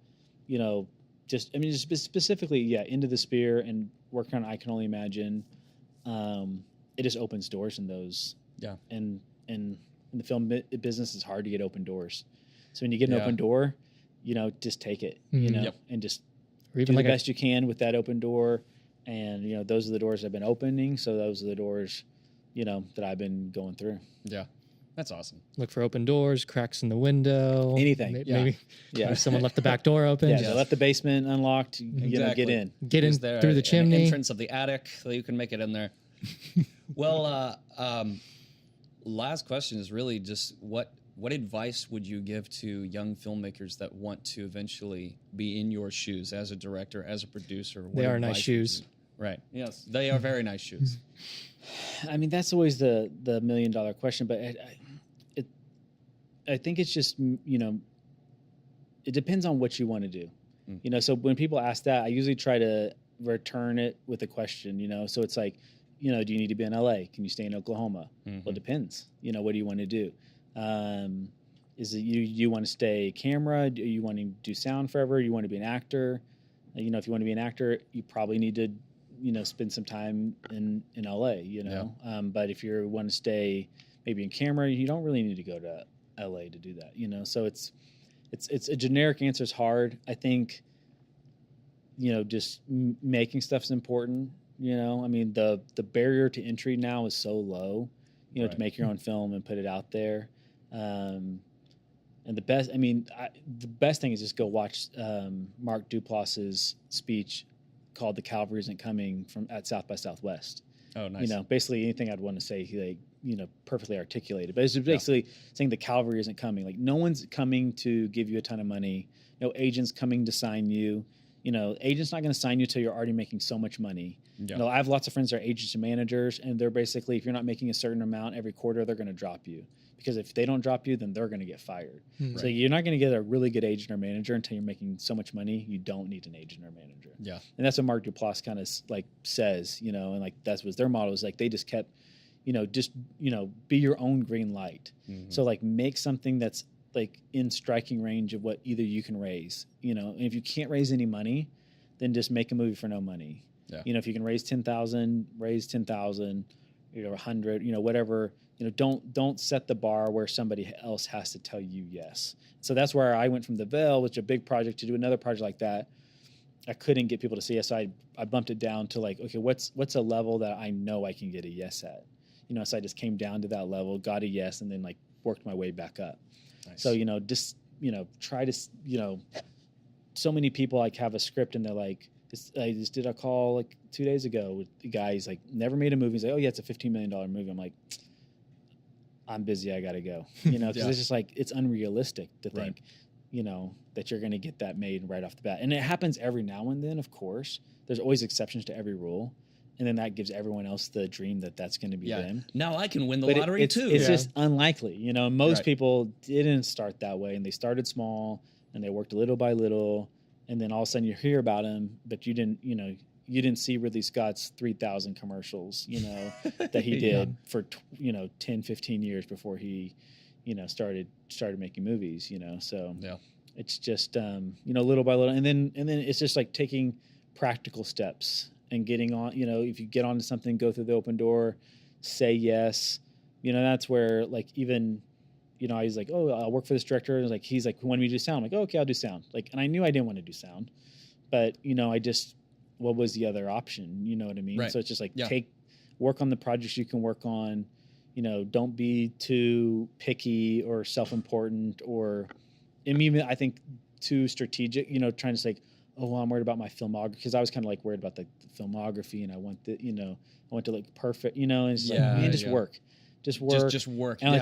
just specifically, Into the Spear and working on I Can Only Imagine, it just opens doors in those. Yeah. And in the film business, it's hard to get open doors. So when you get an open door, just take it, and just do the best you can with that open door. And, those are the doors that have been opening. So those are the doors, that I've been going through. Yeah. That's awesome. Look for open doors, cracks in the window. Anything. Maybe someone left the back door open. They left the basement unlocked. Get in. Get in through the chimney. An entrance of the attic so you can make it in there. Well, last question is really just what advice would you give to young filmmakers that want to eventually be in your shoes as a director, as a producer? They are nice shoes. Right. Yes, they are very nice shoes. I mean, that's always the $1 million question, but I think it's just, it depends on what you want to do. So when people ask that, I usually try to return it with a question, so it's like, do you need to be in LA? Can you stay in Oklahoma? Mm-hmm. Well, it depends. What do you want to do? Is it you want to stay camera? Do you want to do sound forever? You want to be an actor? If you want to be an actor, you probably need to, spend some time in LA, but if you want to stay maybe in camera, you don't really need to go to LA to do that, so it's a generic answer is hard. I think, just making stuff is important. I mean, the barrier to entry now is so low, to make your own film and put it out there. And the best thing is just go watch Mark Duplass's speech called "The Cavalry Isn't Coming" at South by Southwest. Oh, nice. Basically anything I'd want to say, he perfectly articulated. But it's basically saying the cavalry isn't coming. Like, no one's coming to give you a ton of money. agents coming to sign you. Agents not going to sign you till you're already making so much money. Yeah. I have lots of friends that are agents and managers, and they're basically, if you're not making a certain amount every quarter, they're going to drop you. Because if they don't drop you, then they're going to get fired. Mm-hmm. So you're not going to get a really good agent or manager until you're making so much money. You don't need an agent or manager. Yeah. And that's what Mark Duplass kind of like says, and like that's what their model is. Like they just kept, be your own green light. Mm-hmm. So like make something that's like in striking range of what either you can raise, and if you can't raise any money, then just make a movie for no money. Yeah. If you can raise 10,000, raise 10,000, 100, whatever. Don't set the bar where somebody else has to tell you yes. So that's where I went from The Veil, which is a big project, to do another project like that. I couldn't get people to say yes. So I bumped it down to like, okay, what's a level that I know I can get a yes at? So I just came down to that level, got a yes, and then like worked my way back up. Nice. So, just, try to, so many people like have a script and they're like, I just did a call like 2 days ago with the guy. He's like, never made a movie. He's like, oh yeah, it's a $15 million movie. I'm like, I'm busy. I got to go, because it's just like, it's unrealistic to think, that you're going to get that made right off the bat. And it happens every now and then, of course. There's always exceptions to every rule. And then that gives everyone else the dream that that's going to be them. Now I can win the lottery too. It's just unlikely. Most people didn't start that way, and they started small and they worked little by little. And then all of a sudden you hear about him, but you didn't see Ridley Scott's 3,000 commercials, that he did for 10, 15 years before he, started making movies, So it's just little by little, and then it's just like taking practical steps and getting on. If you get onto something, go through the open door, say yes. That's where like even. I was like, oh, I'll work for this director. And he's like, who wanted me to do sound? I'm like, oh, okay, I'll do sound. And I knew I didn't want to do sound, but what was the other option? You know what I mean? Right. So it's just like work on the projects you can work on. Don't be too picky or self-important or even I think too strategic. Trying to say, oh, well, I'm worried about my filmography, because I was kind of like worried about the filmography, and I want I want to look perfect. And it's like, man, just work. Just work. Just work. And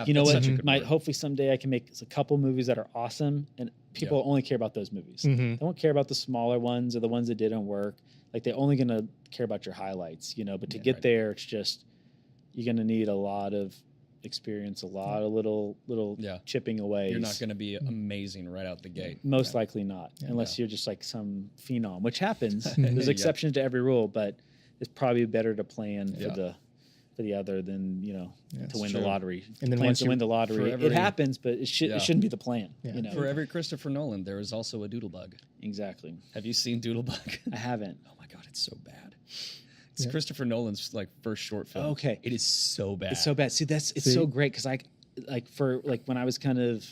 hopefully someday I can make a couple movies that are awesome, and people only care about those movies. Mm-hmm. They won't care about the smaller ones or the ones that didn't work. Like they're only going to care about your highlights, But to get there, it's just you're going to need a lot of experience, a lot of little chipping away. You're not going to be amazing right out the gate. Most likely not, unless you're just like some phenom, which happens. There's exceptions to every rule, but it's probably better to plan for the other than to win the lottery. And then once you win the lottery, it happens, but it shouldn't be the plan. Yeah. For every Christopher Nolan, there is also a Doodlebug. Exactly. Have you seen Doodlebug? I haven't. Oh my god, it's so bad. It's Christopher Nolan's like first short film. Okay, it is so bad. It's so bad. See, it's so great because when I was kind of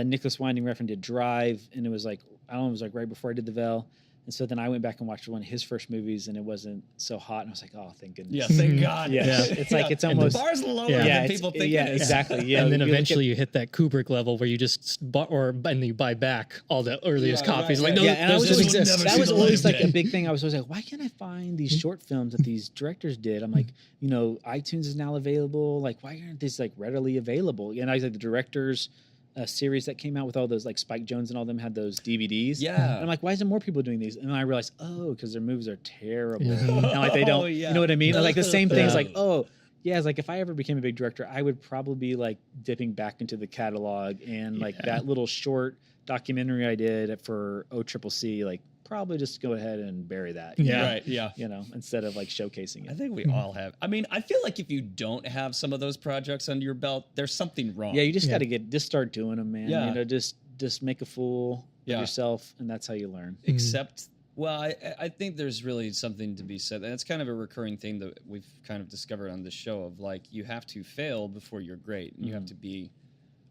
Nicholas Winding Refn did Drive, and it was like it was like right before I did The Veil. And so then I went back and watched one of his first movies, and it wasn't so hot. And I was like, "Oh, thank goodness!" Yeah, thank God. It's like it's almost and the bar's lower than people think. Yeah, exactly. Yeah, and then eventually you hit that Kubrick level where you just and you buy back all the earliest copies. Right, like, no, those exist. That was always like a big thing. I was always like, "Why can't I find these short films that these directors did?" I'm like, iTunes is now available. Like, why aren't these like readily available? And I was like, the directors. A series that came out with all those like Spike Jonze and all them had those DVDs. Yeah, and I'm like, why isn't more people doing these? And then I realized, because their movies are terrible. And like they don't, you know what I mean? Like the same thing is like, it's like if I ever became a big director, I would probably be like dipping back into the catalog and like that little short documentary I did for OCCC, like probably just go ahead and bury that. Right. Yeah. Instead of like showcasing it. I think we all have. I mean, I feel like if you don't have some of those projects under your belt, there's something wrong. Yeah, you just got to just start doing them, man. Yeah. Just make a fool of yourself, and that's how you learn. Except, well, I think there's really something to be said, and it's kind of a recurring thing that we've kind of discovered on this show of like you have to fail before you're great, and you have to be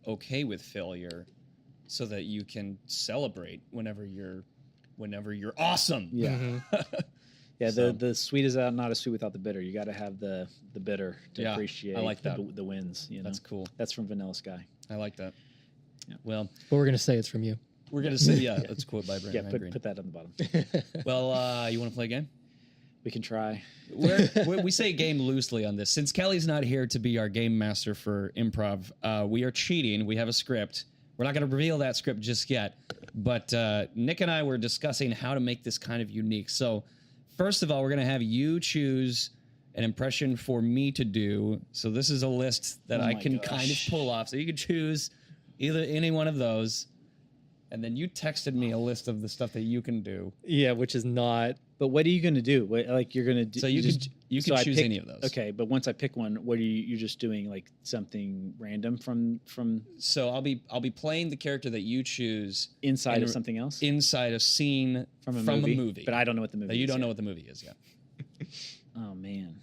okay with failure so that you can celebrate whenever you're awesome. Yeah. Mm-hmm. Yeah, the sweet is not a sweet without the bitter. You got to have the bitter to appreciate I like that. The wins. That's cool. That's from Vanilla Sky. I like that. Yeah. Well, but we're going to say it's from you. We're going to say, let's quote by Brent Ryan Green. Put that on the bottom. Well, you want to play a game? We can try. We say game loosely on this. Since Kelly's not here to be our game master for improv, we are cheating. We have a script. We're not going to reveal that script just yet. But Nick and I were discussing how to make this kind of unique. So first of all, we're going to have you choose an impression for me to do. So this is a list that I can kind of pull off. So you can choose either any one of those. And then you texted me a list of the stuff that you can do. Yeah, which is not. But what are you going to do? Like you're going to do? So you can choose any of those. Okay, but once I pick one, what are you're just doing like something random from? So I'll be playing the character that you choose inside of something else, inside a scene from a movie. But I don't know what the movie. You is don't yet. know what the movie is yet. Oh man,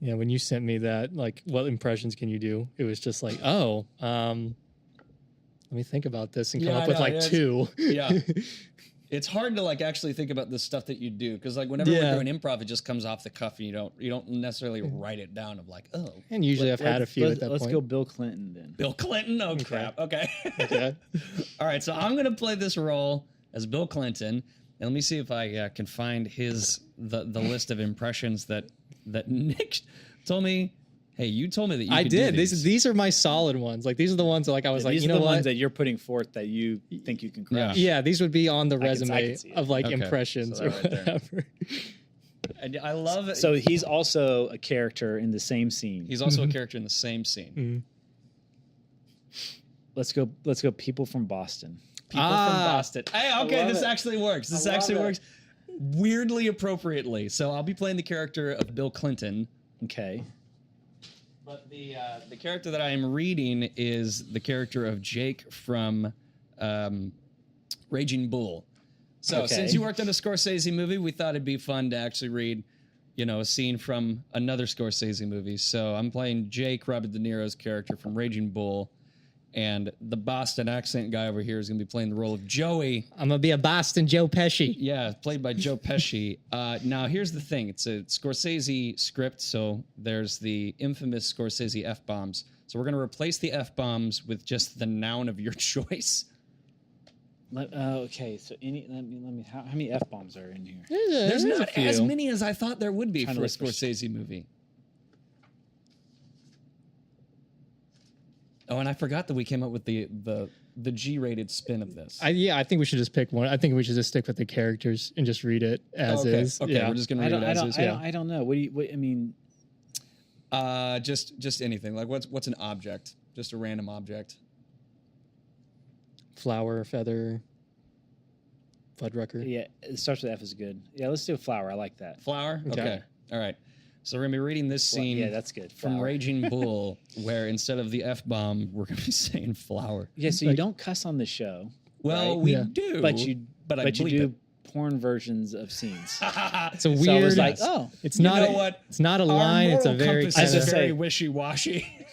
Yeah, when you sent me that, like, what impressions can you do? It was just like, oh, let me think about this and come up with like 2. Yeah. It's hard to like actually think about the stuff that you do because like whenever we're doing improv, it just comes off the cuff and you don't necessarily write it down of like, oh. And usually I've had a few at that point. Let's go Bill Clinton then. Bill Clinton? Oh crap. Okay. Okay. All right, so I'm gonna play this role as Bill Clinton, and let me see if I can find the list of impressions that Nick told me. Hey, you told me that you I could did. do these. These are my solid ones. Like these are the ones that like I was like, these you are know the what? ones that you're putting forth that you think you can crush. Yeah, these would be on the I resume can see it. of like Okay. impressions So or that right there. whatever. And I love it. So he's also a character in the same scene. He's also a character in the same scene. Let's go. People from Boston. People from Boston. Hey, okay, this actually works. This actually works weirdly appropriately. So I'll be playing the character of Bill Clinton. Okay. But the character that I am reading is the character of Jake from Raging Bull. So since you worked on a Scorsese movie, we thought it'd be fun to actually read, a scene from another Scorsese movie. So I'm playing Jake, Robert De Niro's character from Raging Bull. And the Boston accent guy over here is going to be playing the role of Joey. I'm gonna be a Boston Joe Pesci. Yeah, played by Joe Pesci. Now, here's the thing. It's a Scorsese script, so there's the infamous Scorsese F-bombs. So we're going to replace the F-bombs with just the noun of your choice. Okay, so let me. How many F bombs are in here? There's not as many as I thought there would be for a look for Scorsese movie. Oh, and I forgot that we came up with the G-rated spin of this. I think we should just pick one. I think we should just stick with the characters and just read it as is. Okay, we're just gonna read it as is. I don't know. What I mean. Just anything. Like what's an object? Just a random object. Flower, feather, Fuddrucker. Yeah, it starts with F is good. Yeah, let's do a flower. I like that. Flower? Okay. Okay. All right. So we're going to be reading this scene yeah, that's good. from Flower. Raging Bull, where instead of the F-bomb, we're going to be saying flower. Yeah, so you don't cuss on the show. Well, right? we Yeah. do. But you bleep do it. porn versions of scenes. It's a weird. So I was like, oh, it's not. You know what? It's not a Our line. It's a moral very. compass Kind is of, very wishy-washy.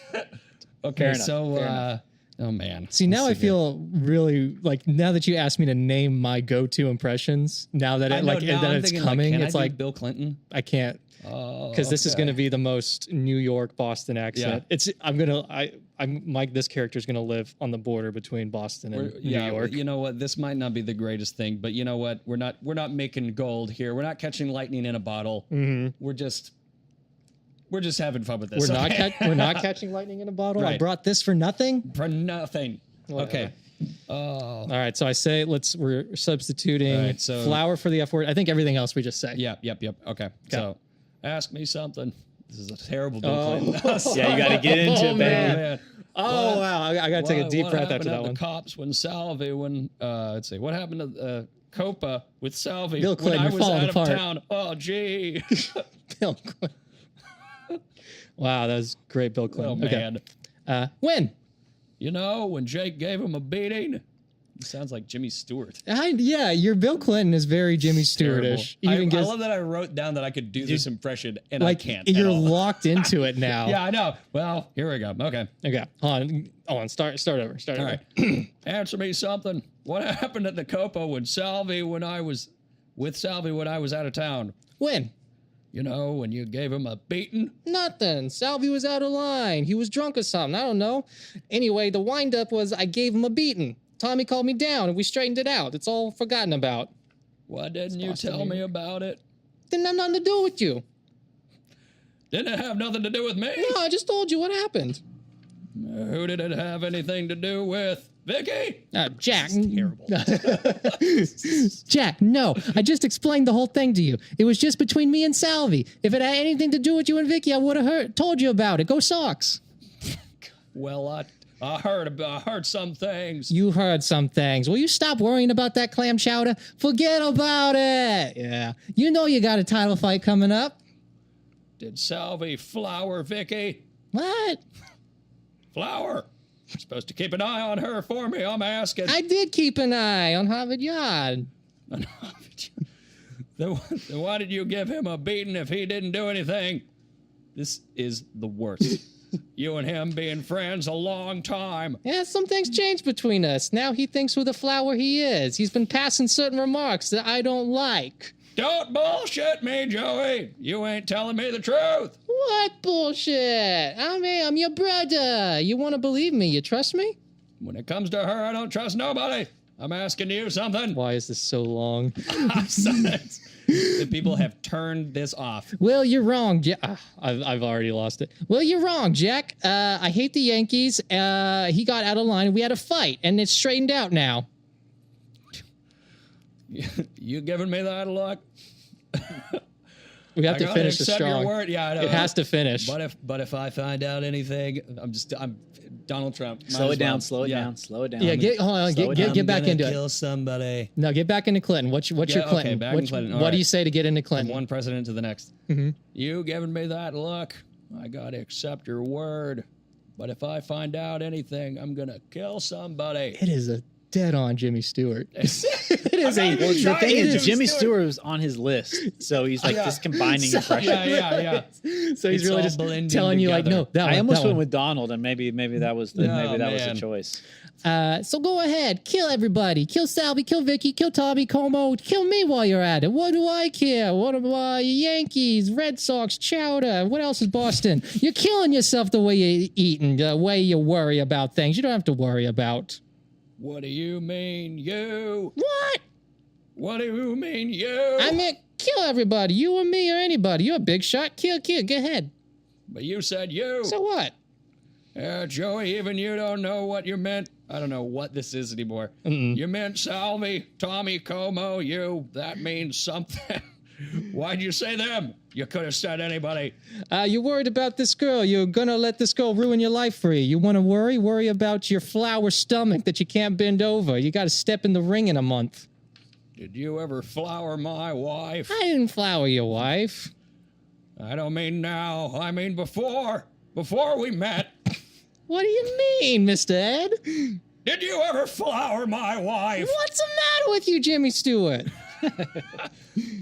Okay, Fair enough, so fair enough. oh man. See, now I Let's feel really like now that you asked me to name my go-to impressions. Now that I it know, like now that I'm it's thinking, coming, can it's I do like Bill Clinton. I can't because this is going to be the most New York Boston accent. Yeah. I'm Mike. This character is going to live on the border between Boston and New York. You know what? This might not be the greatest thing, but you know what? We're not making gold here. We're not catching lightning in a bottle. Mm-hmm. We're just having fun with this. We're not catching lightning in a bottle. I Right. brought this for nothing. For nothing. Whatever. Okay. Oh. All right, so I say we're substituting All right, so- flower for the F word. I think everything else we just say. Yep. Okay. So, ask me something. This is a terrible Bill Clinton. yeah, you got to get into it, man. baby. Oh wow, I got to take a deep what breath happened after at that one. The cops when Salvi let's see, what happened to Copa with Salvi Bill Clinton, when I you're was falling out apart. of town? Oh gee. Bill Clinton. Wow, that was great, Bill Clinton. Oh man. When? You know, when Jake gave him a beating. It sounds like Jimmy Stewart. Yeah, your Bill Clinton is very Jimmy Stewart-ish. I love that I wrote down that I could do this impression, and like I can't. you're at all. locked into it now. Yeah, I know. Well, here we go. Okay. Okay. Hold on. Start over. All right. Answer me something. What happened at the Copa when I was out of town? When? You know, when you gave him a beating? Nothing. Salvi was out of line. He was drunk or something. I don't know. Anyway, the wind-up was I gave him a beating. Tommy called me down, and we straightened it out. It's all forgotten about. Why didn't you tell me about it? Didn't have nothing to do with you. Didn't it have nothing to do with me? No, I just told you what happened. Who did it have anything to do with? Vicky! Jack. This is terrible. Jack, no. I just explained the whole thing to you. It was just between me and Salvi. If it had anything to do with you and Vicky, I would have told you about it. Go Sox. Well, I heard some things. You heard some things. Will you stop worrying about that clam chowder? Forget about it. Yeah. You know you got a title fight coming up. Did Salvi flower Vicky? What? Flower? You're supposed to keep an eye on her for me, I'm asking. I did keep an eye on Harvard Yard. Then why did you give him a beating if he didn't do anything? This is the worst. You and him being friends a long time. Yeah, some things changed between us. Now he thinks who the flower he is. He's been passing certain remarks that I don't like. Don't bullshit me, Joey. You ain't telling me the truth. What bullshit? I'm your brother. You want to believe me? You trust me? When it comes to her, I don't trust nobody. I'm asking you something. Why is this so long? The people have turned this off. Well, you're wrong. I've already lost it. Well, you're wrong, Jack. I hate the Yankees. He got out of line. We had a fight, and it's straightened out now. You giving me that look? We have to finish it strong. Your word. Yeah, I know. It has to finish. But if I find out anything, I'm Donald Trump. Slow it down. Yeah, get back into it. Kill somebody. No, get back into Clinton. What's your Clinton? Okay, back in Clinton. What do you say to get into Clinton? From one president to the next. Mm-hmm. You giving me that look? I gotta accept your word. But if I find out anything, I'm gonna kill somebody. It is a dead-on Jimmy Stewart. It is Well, the thing is, Jimmy Stewart was on his list, so he's like just combining impressions. Yeah. So he's really just telling you, like, no, I almost went with Donald, and maybe that was the choice. So go ahead, kill everybody, kill Salvi, kill Vicky, kill Tommy, Como, kill me while you're at it. What do I care? What about Yankees, Red Sox, chowder? What else is Boston? You're killing yourself the way you're eating, the way you worry about things. You don't have to worry about. What do you mean, you? What? What do you mean, you? I meant kill everybody, you or me or anybody. You're a big shot. Kill. Go ahead. But you said you. So what? Joey, even you don't know what you meant. I don't know what this is anymore. Mm-mm. You meant Salvi, Tommy, Como, you. That means something. Why'd you say them? You could have said anybody. You're worried about this girl. You're gonna let this girl ruin your life for you. You want to worry? Worry about your flour stomach that you can't bend over. You got to step in the ring in a month. Did you ever flower my wife? I didn't flower your wife. I don't mean now. I mean before. Before we met. What do you mean, Mr. Ed? Did you ever flower my wife? What's the matter with you, Jimmy Stewart?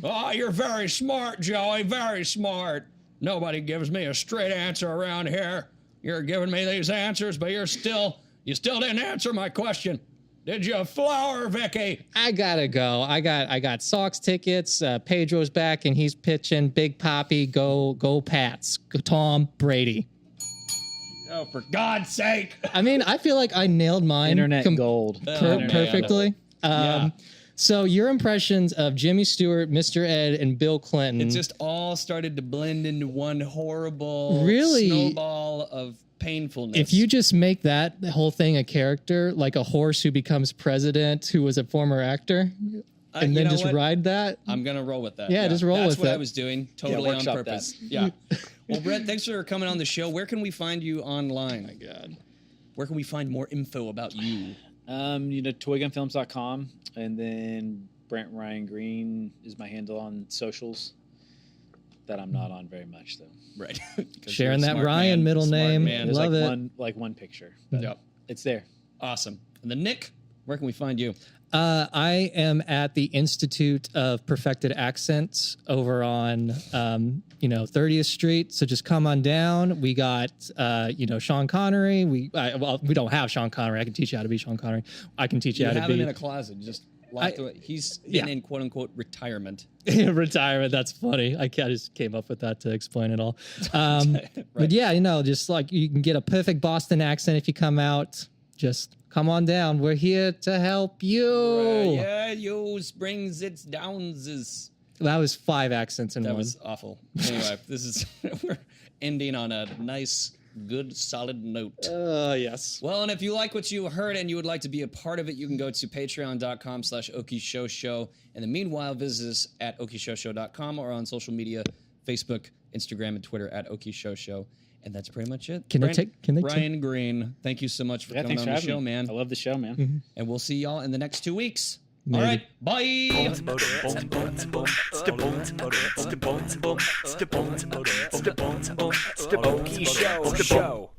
Oh, you're very smart, Joey. Very smart. Nobody gives me a straight answer around here. You're giving me these answers, but you still didn't answer my question. Did you flower Vicky? I gotta go. I got Sox tickets. Pedro's back and he's pitching. Big Papi, go Pats. Go Tom Brady. Oh, for God's sake! I mean, I feel like I nailed mine. Internet gold. Perfectly. So your impressions of Jimmy Stewart, Mr. Ed, and Bill Clinton. It just all started to blend into one horrible snowball of painfulness. If you just make that whole thing a character, like a horse who becomes president who was a former actor, and then just ride that. I'm going to roll with that. Yeah, just roll with it. That's what I was doing, totally on purpose. Yeah. Well, Brent, thanks for coming on the show. Where can we find you online? Oh my God. Where can we find more info about you? Toygunfilms.com, and then Brent Ryan Green is my handle on socials. That I'm not on very much though. Right. Sharing that Ryan middle name. There's Love like one picture. Yep. It's there. Awesome. And then Nick, where can we find you? I am at the Institute of Perfected Accents over on 30th Street. So just come on down. We got Sean Connery. We don't have Sean Connery. I can teach you how to be Sean Connery. I can teach you how to be. You have him in a closet. Just locked away. He's in quote unquote retirement. Retirement. That's funny. I just came up with that to explain it all. Right. But yeah, just like you can get a perfect Boston accent if you come out. Just come on down. We're here to help you. Right. Yeah, you springs, it's downs. That was 5 accents in one. That was awful. Anyway, we're ending on a nice good, solid note. Yes. Well, and if you like what you heard and you would like to be a part of it, you can go to patreon.com/OkieShowShow. In the meanwhile, visit us at OkieShowShow.com or on social media, Facebook, Instagram, and Twitter at OkieShowShow. And that's pretty much it. Can they Ryan Green, thank you so much for coming on the show, man. I love the show, man. Mm-hmm. And we'll see y'all in the next 2 weeks. Maybe. All right, bye. Okie Show.